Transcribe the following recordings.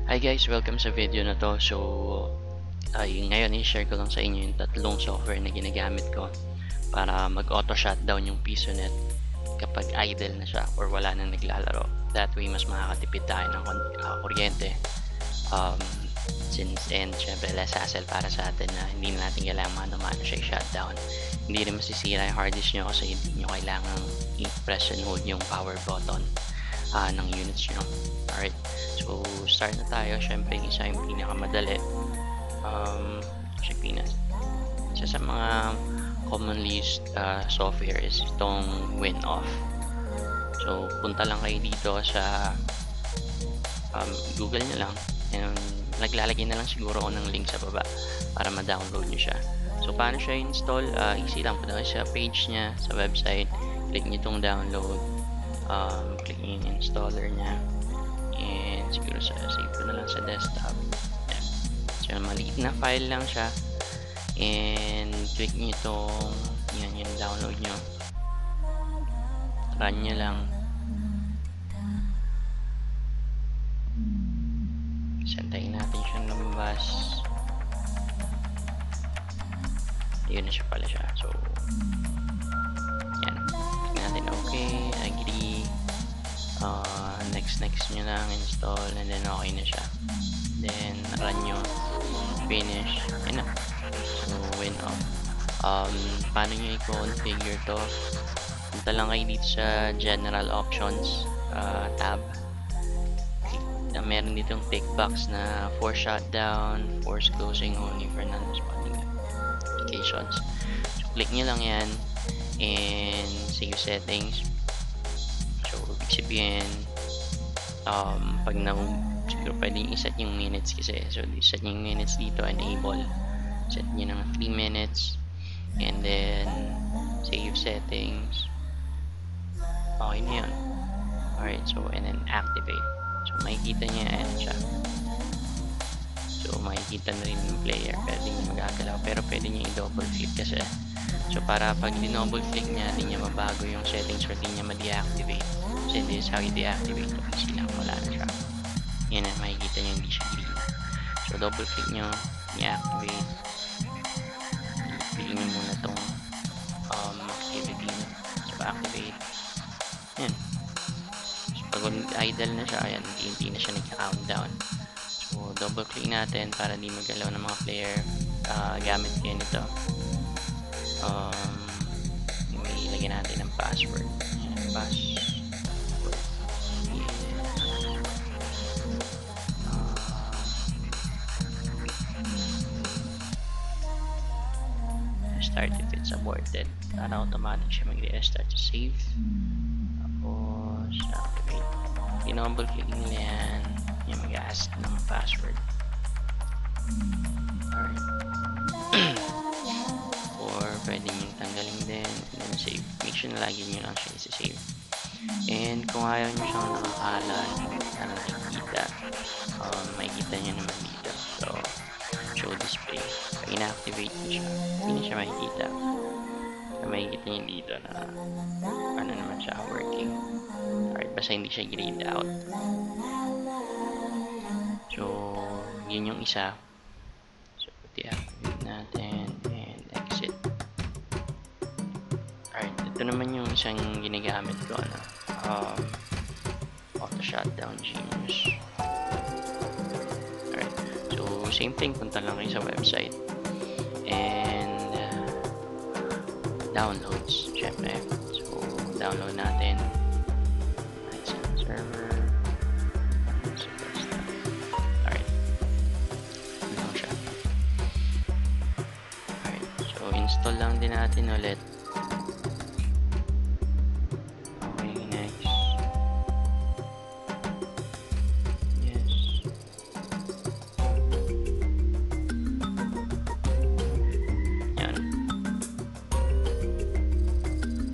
Hi guys, welcome sa video na to. So, ngayon i-share ko lang sa inyo yung tatlong software na ginagamit ko para mag-auto shutdown yung PisoNet kapag idle na siya or wala nang naglalaro. That way, mas makakatipid tayo ng kuryente. Um, and syempre less hassle para sa atin na hindi na natin kailangan mano-mano siya i-shutdown. Hindi rin masisira yung hard disk nyo kasi hindi nyo kailangan i-press and hold yung power button ng units nyo. Alright, so start na tayo. Syempre isa yung pinakamadali. Isa sa mga commonly used software is itong WinOff. So punta lang kayo dito sa Google nyo lang, and naglalagay na lang siguro ako ng link sa baba para ma-download nyo siya. So paano siya install? Easy lang, punta kayo sa page niya sa website, click nyo itong download, click nyo yung installer niya, and siguro save ko na lang sa desktop. Yan. So maliit na file lang siya, and click nyo itong yung download nyo, run nyo lang. Santayin natin siyang lumabas. Yun na siya pala siya. So yan, click natin okay, agree, next nyo lang, install, and then okay na siya. Then run nyo, finish, and na. So WinOff. Paano nyo i-configure to? Punta lang kayo dito sa general options tab. Meron ditong tick box na force shutdown, force closing only for non-responding applications. So click nyo lang yan and save settings. So ibig sabihin pag siguro pwedeng iset yung minutes kasi. So set yung minutes dito, enable, set nyo ng 3 minutes, and then save settings. Okay na yun. Alright, so and then activate. So makikita niya yan siya. So makikita na rin yung player, pwede niya magagalaw, pero pwede niya i-double click kasi. So para pag di-double click niya, hindi niya mabago yung settings or hindi niya ma-deactivate. So this is how you deactivate. Easy lang, wala na siya. Yan na, makikita niya hindi siya green. So double click nyo, deactivate. Piliin nyo muna itong activity. So activate. Yan. Pag idle na siya, ayan, hindi na siya nag-countdown. So double click natin para di magalaw ng mga player gamit kayo nito. May ilagay natin ng password. Ayan, password. Start if it's aborted para automatic siya mag-restart to save. Tapos activate. Double click nila yan, yung mag-ask ng password. Alright. Or pwede nyo tanggalin din and then save. Make sure na lagi nyo lang siya isi-save. And kung ayaw nyo siyang nakakalan na nakikita, makikita nyo naman dito. So show display. Pag ina-activate nyo siya, hindi na siya makikita. So makikita nyo dito na ano naman siya working. Alright, basta hindi siya grayed out. So yun yung isa. So deactivate natin and exit. Alright, ito naman yung isang ginagamit ko, auto shutdown Genius. Alright, so same thing, punta lang kayo sa website and downloads, syempre. So download natin server. Alright, ito lang siya. Alright, so install lang din natin ulit. Okay, next. Yes. Yan.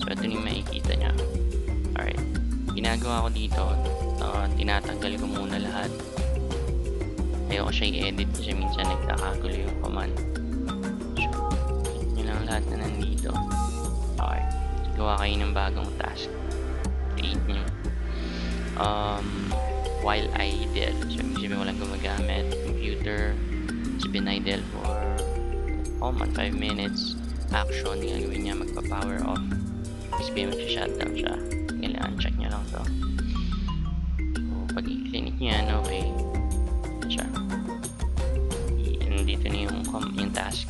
So ito yung makikita nya. Alright, ginagawa ko dito, tinatanggal ko muna lahat. Ayoko siya i-edit kasi minsan nagkakagulo yung command. So yun lang lahat na nandito. Okay, gawa kayo ng bagong task, create nyo while idle. So ibig sabihin walang gumagana idle for common 5 minutes. Action, gagawin niya, magpa-power off. Sabihin mag-shutdown siya. Kailangan check niya lang to. So, pag i-clinic niya yan, okay. Yan siya. Nandito na yung task.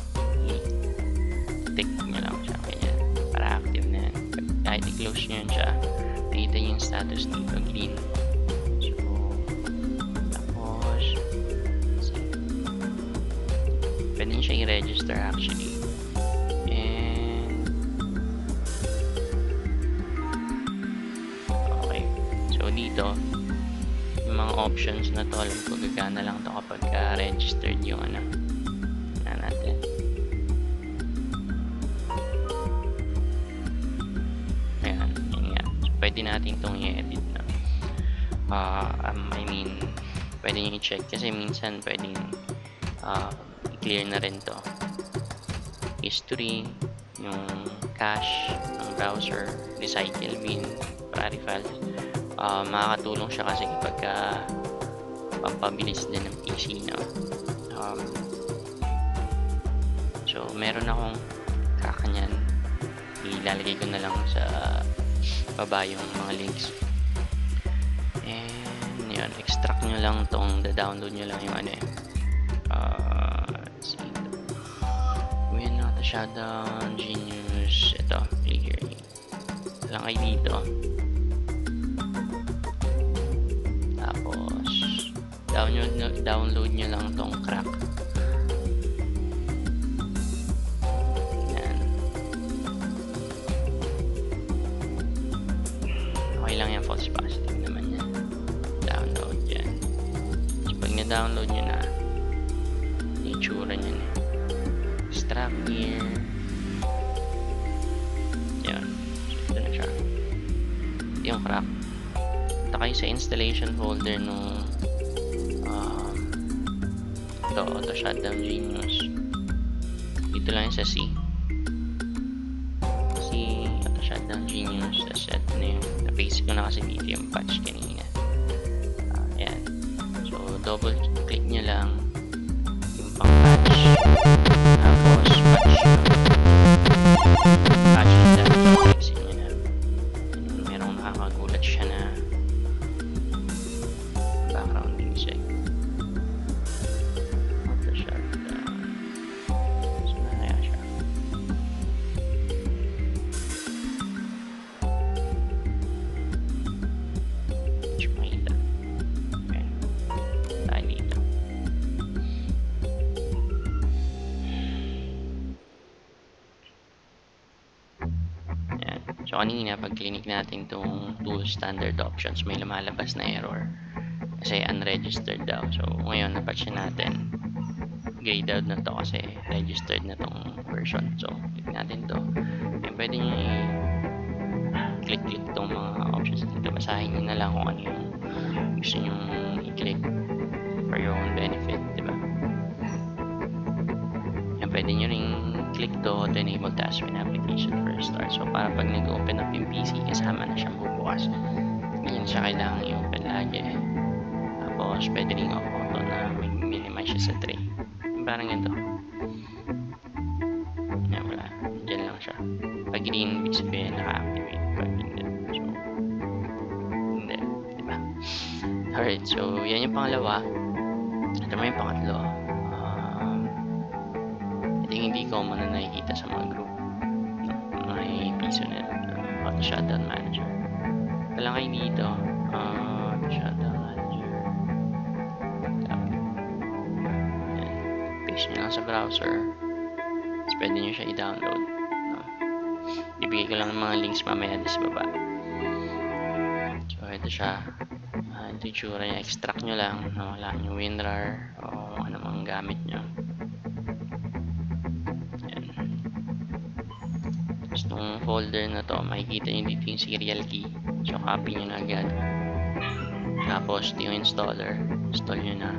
I-tick niya lang siya. Kaya para active na yan. Kahit i-close niya yan siya, nakita niyo yung status dito, green. So, tapos, see. Pwede niyo siya i-register actually. And, okay. So, dito, yung mga options na to, alam ko gagana lang to kapag registered yung ano na natin. Ayan, yun nga. So, pwede natin itong i-edit na. I mean, pwede nyo i-check kasi minsan pwedeng i-clear na rin to. History, yung cache ng browser, recycle bin, priority files. Makakatulong siya kasi kapag pampabilis din ng PC, no? So meron akong kakanyan, ilalagay ko na lang sa baba yung mga links, and yun, extract nyo lang tong, download nyo lang yung ano eh, let's see, when not a shutdown, Genius, ito, here lang kayo dito. Tapos download nyo lang tong crack. Yan. Okay lang yan, false positive naman yan. Download yan. So pag na-download nyo na, itsura nyo na. Extract here. Yan. So ito na siya. Ito yung crack. Ito kayo sa installation folder nung ito, auto shutdown Genius. Dito lang sa C auto shutdown Genius. Set na yun, na-paste ko na kasi dito yung patch kanina. Ayan, so double click nyo lang yung pang patch, tapos patch na i-fix nyo na. Merong nakakagulat siya na background music. Auto shutdown. So na kaya siya. Makita. Okay. Tayo dito. Ayan. So kanina pag clinic natin itong tool standard options, may lumalabas na error kasi unregistered daw. So ngayon napatch natin, grayed out na to kasi registered na tong version. So click natin to, and pwede nyo i-click itong mga options dito. Basahin nyo na lang kung ano yung gusto nyo i-click for your own benefit, diba? And pwede nyo ring click to enable task when application first start. So para pag nag-open up yung PC, kasama na siyang bubukas. Hindi siya kailangan i-open lagi. Tapos pwede rin auto na minimize siya sa tray. Parang ito. Yan, wala. Diyan lang siya. Pag green, ibig sabihin naka-activate. Pag hindi. So, hindi. Diba? Alright, so yan yung pangalawa. Ito naman yung pangatlo. Ito yung hindi common na nakikita sa mga group. May piso na auto shutdown manager. Ito lang kayo dito. Auto shutdown manager. Paste nyo lang sa browser. Tapos pwede nyo siya i-download. Ibigay ko lang ng mga links mamaya sa baba. So ito siya. Ito yung tsura niya. Extract nyo lang. Wala nyo WinRAR o ano mang gamit nyo. Yan. Tapos nung folder na to, makikita nyo dito yung serial key. So copy nyo na agad. Tapos ito yung installer. Install nyo na.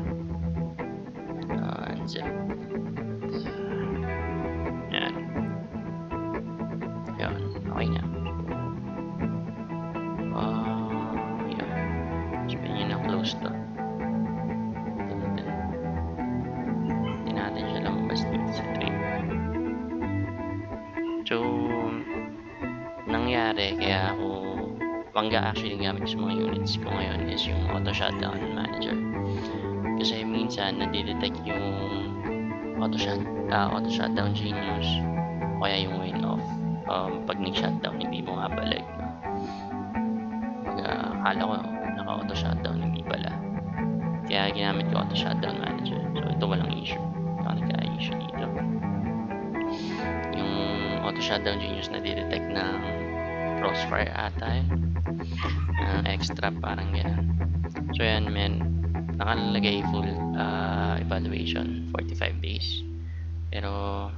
Zip. Yan. Yan. Okay na. Yan. Sabi nyo na close to. Hindi natin siya nangyari, kaya ako bangga actually gamit sa mga units ko ngayon is yung auto shutdown manager. Kasi minsan nadidetect yung auto shutdown genius o kaya yung win off. Pag nag-shutdown hindi mo nga balik. Akala ko naka-auto shutdown, hindi pala. Kaya ginamit ko auto shutdown manager. So ito walang issue. Ito nagka-issue dito. Yung auto shutdown genius nadidetect ng crossfire ata extra parang gano'n. So yan nakalagay full evaluation 45 days. Pero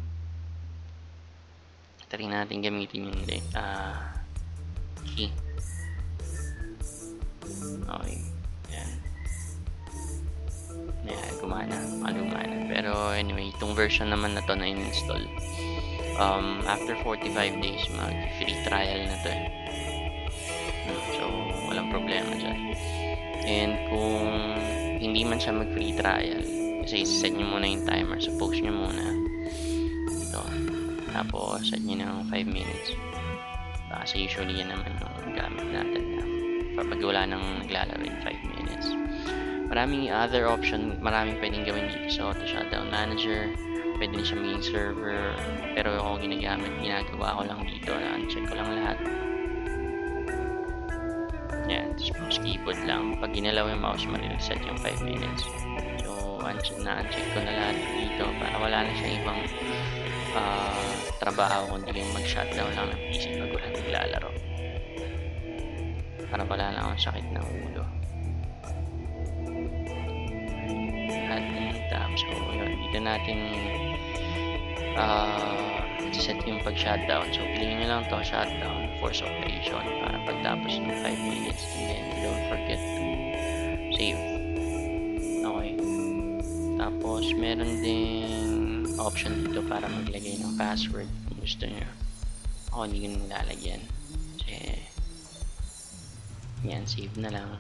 try natin gamitin yung key. Okay. Yan, gumana. Pero anyway, itong version naman na to na in-install. After 45 days, mag-free trial na to. So, walang problema dyan. And kung hindi man siya mag-free trial, kasi set nyo muna yung timer. So, post nyo muna. Ito. Tapos, set nyo ng 5 minutes. Kasi usually yan naman yung gamit natin na kapag wala nang naglalaro in 5 minutes. Maraming other option, maraming pwedeng gawin dito sa auto shutdown manager. Pwede din siya maging server, pero ako ginagawa ko lang dito, uncheck ko lang lahat. Yan, tapos mouse keyboard lang. Pag ginalaw yung mouse, marireset yung 5 minutes. So, uncheck ko na lahat dito para wala na siyang ibang trabaho, kundi yung mag-shutdown lang ng PC pag wala naglalaro. Para wala lang akong sakit ng ulo. So, yun, dito natin set yung pag-shutdown. So, piliin nyo lang to, shutdown, force operation, para pagtapos ng 5 minutes, and then don't forget to save. Okay. Tapos, meron ding option dito para maglagay ng password kung gusto nyo. Ako, hindi ko nilalagyan. Kasi, yan, save na lang.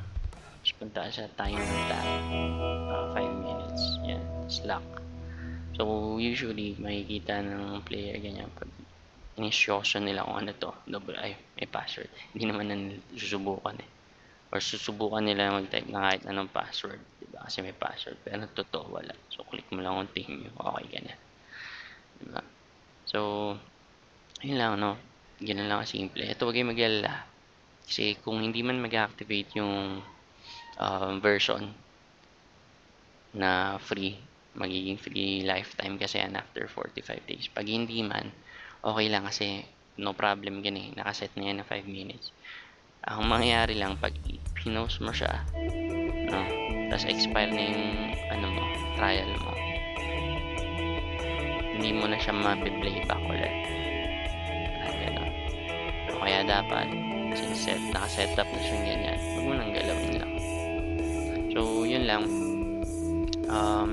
Tapos, punta sa timer tab. 5 minutes. Yan. Lock. So, usually, makikita ng player ganyan pag inisyoso nila kung ano to. May password. Hindi naman na susubukan or susubukan nila mag-type na kahit anong password. Diba? Kasi may password. Pero totoo, wala. So, click mo lang continue. Okay ka na. Diba? So, yun lang, no? Ganun lang simple. Ito, huwag kayong mag-alala. Kasi kung hindi man mag-activate yung version na free, magiging free lifetime kasi yan after 45 days. Pag hindi man, okay lang kasi no problem yan nakaset na yan na 5 minutes. Ang mangyayari lang pag pinost mo siya, no, tapos expire na yung trial mo, hindi mo na siya mapiplayback ulit. So, kaya dapat since nakaset up na siya ganyan, huwag mo nang galawin lang. So, yun lang.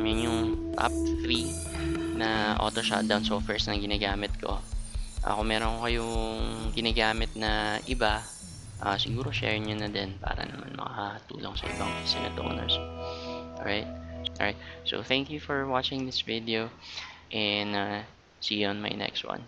Yun yung top 3 na auto shutdown softwares na ginagamit ko. Kung meron ko kayong ginagamit na iba, siguro share nyo na din para naman makatulong sa ibang business owners. Alright? So thank you for watching this video and see you on my next one.